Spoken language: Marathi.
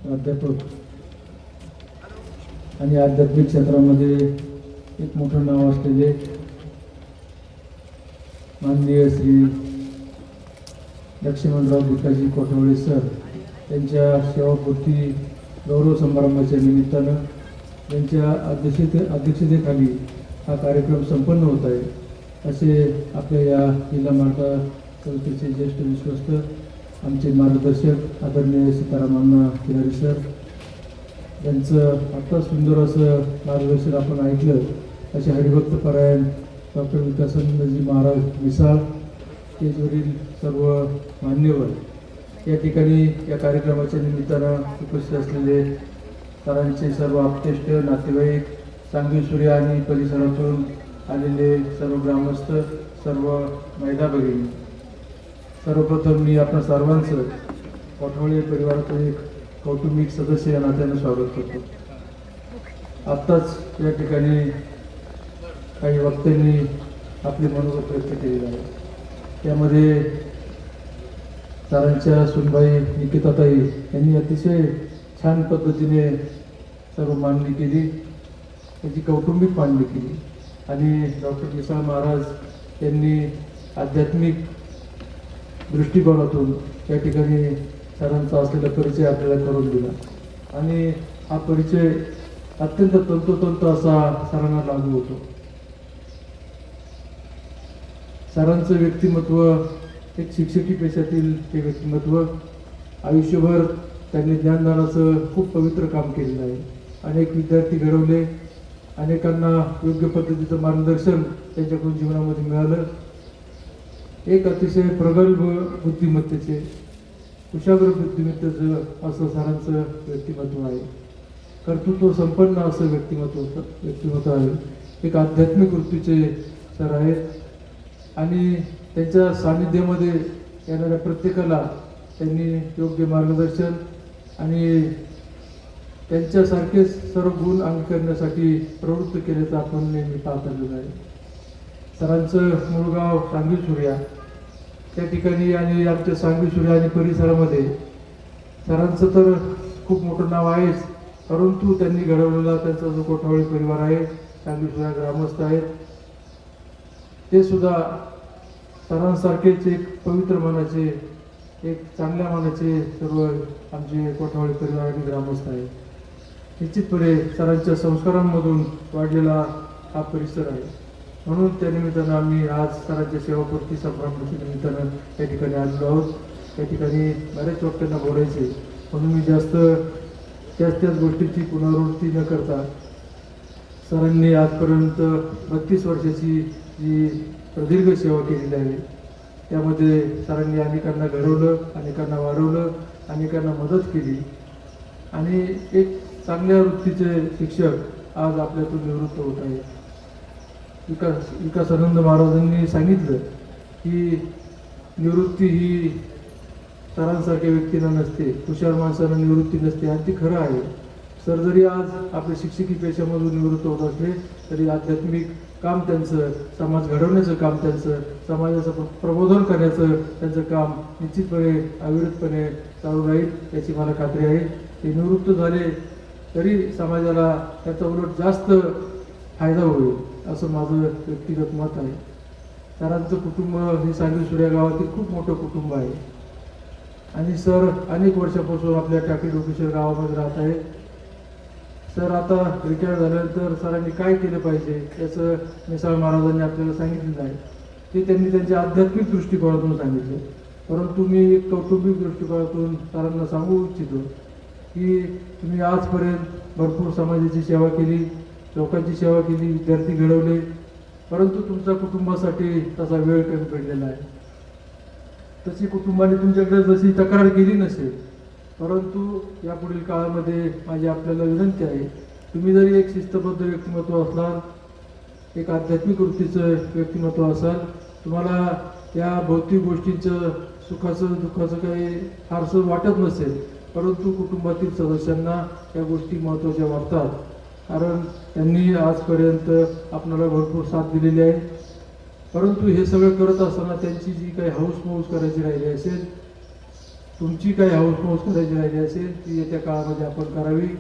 प्राध्यापक आणि आध्यात्मिक क्षेत्रामध्ये एक मोठं नाव असलेले माननीय श्री लक्ष्मणराव भिकाजी कोठवळे सर त्यांच्या सेवापूर्ती गौरव समारंभाच्या निमित्तानं त्यांच्या अध्यक्षतेखाली हा कार्यक्रम संपन्न होत आहे. असे आपल्या या जिल्हा मार्गा समितीचे ज्येष्ठ विश्वस्त आमचे मार्गदर्शक आदरणीय सीतारामांना किनारी सर यांचं आता सुंदर असं मार्गदर्शन आपण ऐकलं. असे हरिभक्तपरायण डॉक्टर विकासानंदजी महाराज मिसाळ स्टेजवरील सर्व मान्यवर या ठिकाणी या कार्यक्रमाच्या निमित्तानं उपस्थित असलेले सरांचे सर्व आप्तेष्ट नातेवाईक सांगवी सूर्य आणि परिसरातून आलेले सर्व ग्रामस्थ सर्व महिला भगिनी, सर्वप्रथम मी आपल्या सर्वांचं कोठवळे परिवारातील एक कौटुंबिक सदस्य या नात्याने स्वागत करतो. आत्ताच या ठिकाणी काही वक्त्यांनी आपले मनोगत व्यक्त केलेलं आहे. त्यामध्ये सरांच्या सुनबाई निकिताताई यांनी अतिशय छान पद्धतीने सर्व मांडणी केली, त्याची कौटुंबिक मांडणी केली आणि डॉक्टर मिसाळ महाराज यांनी आध्यात्मिक दृष्टिकोनातून या ठिकाणी सरांचा असलेला परिचय आपल्याला करून दिला आणि हा परिचय अत्यंत तंतोतंत असा सरांना लागू होतो. सरांचं व्यक्तिमत्व एक शिक्षकी पेशातील हे व्यक्तिमत्व आयुष्यभर त्यांनी ज्ञानदानाचं खूप पवित्र काम केलेलं आहे. अनेक विद्यार्थी घडवले, अनेकांना योग्य पद्धतीचं मार्गदर्शन त्यांच्याकडून जीवनामध्ये मिळालं. एक अतिशय प्रगल्भ बुद्धिमत्तेचे कुशाग्र बुद्धिमत्तेचं असं सरांचं व्यक्तिमत्व आहे. कर्तृत्व संपन्न असं व्यक्तिमत्व आहे. एक आध्यात्मिक वृत्तीचे सर आहेत आणि त्यांच्या सानिध्यामध्ये येणाऱ्या प्रत्येकाला त्यांनी योग्य मार्गदर्शन आणि त्यांच्यासारखेच सर्व गुण अंगीकारण्यासाठी प्रवृत्त केल्याचं आपण नेहमी पाहत आलेलं आहे. सरांचं मूळ गाव सांगवी सूर्या त्या ठिकाणी आणि आमच्या सांगवी सूर्या आणि परिसरामध्ये सरांचं तर खूप मोठं नाव आहेच, परंतु त्यांनी घडवलेला त्यांचा जो कोठवळे परिवार आहे, सांगवी सूर्या ग्रामस्थ आहेत, ते सुद्धा सरांसारखेच एक पवित्र मनाचे, एक चांगल्या मनाचे सर्व आमचे कोठवळे परिवार आणि ग्रामस्थ आहेत. निश्चितपणे सरांच्या संस्कारांमधून वाढलेला हा परिसर आहे. म्हणून त्या निमित्तानं आम्ही आज सरांच्या सेवापूर्ती समारंभाच्या निमित्तानं त्या ठिकाणी आलेलो आहोत. त्या ठिकाणी बऱ्याच वक्त्यांना बोलायचे, म्हणून मी जास्त त्याच गोष्टीची पुनरावृत्ती न करता सरांनी आजपर्यंत 32 वर्षाची जी प्रदीर्घ सेवा केलेली आहे त्यामध्ये सरांनी अनेकांना घडवलं, अनेकांना वाढवलं, अनेकांना मदत केली आणि एक चांगल्या वृत्तीचे शिक्षक आज आपल्यातून निवृत्त होत आहे. विकासानंद महाराजांनी सांगितलं की निवृत्ती ही सरांसारख्या व्यक्तींना नसते, हुशार माणसांना निवृत्ती नसते आणि ती खरं आहे. सर जरी आज आपल्या शिक्षकी पेशामधून निवृत्त होत असले तरी आध्यात्मिक काम त्यांचं, समाज घडवण्याचं काम त्यांचं, समाजाचं प्रबोधन करण्याचं त्यांचं काम निश्चितपणे अविरतपणे चालू राहील याची मला खात्री आहे. ते निवृत्त झाले तरी समाजाला त्याचा उलट जास्त फायदा होईल असं माझं व्यक्तिगत मत आहे. सरांचं कुटुंब हे सांगवी सूर्या गावातील खूप मोठं कुटुंब आहे आणि सर अनेक वर्षापासून आपल्या टाकळी डोकेश्वर गावामध्ये राहत आहेत. सर आता रिटायर झाल्यानंतर सरांनी काय केलं पाहिजे याचं मिसाळ महाराजांनी आपल्याला सांगितलेलं आहे. ते त्यांनी त्यांच्या आध्यात्मिक दृष्टिकोनातून सांगितलं, परंतु मी एक कौटुंबिक दृष्टिकोनातून सरांना सांगू इच्छितो की तुम्ही आजपर्यंत भरपूर समाजाची सेवा केली, लोकांची सेवा केली, विद्यार्थी घडवले, परंतु तुमच्या कुटुंबासाठी तसा वेळ कमी पडलेला आहे. तशी कुटुंबाने तुमच्याकडे जशी तक्रार केली नसेल, परंतु यापुढील काळामध्ये माझी आपल्याला विनंती आहे, तुम्ही जरी एक शिस्तबद्ध व्यक्तिमत्व असलाल, एक आध्यात्मिक वृत्तीचं व्यक्तिमत्व असाल, तुम्हाला या भौतिक गोष्टींचं सुखाचं दुःखाचं काही फारसं वाटत नसेल, परंतु कुटुंबातील सदस्यांना या गोष्टी महत्त्वाच्या वाटतात. कारण त्यांनी आजपर्यंत आपल्याला भरपूर साथ दिलेली आहे. परंतु हे सगळं करत असताना त्यांची जी काही हौस मौज करायची राहिली असेल तुमची काही हौसमौस करायची राहिली असेल ती येत्या काळामध्ये आपण करावी.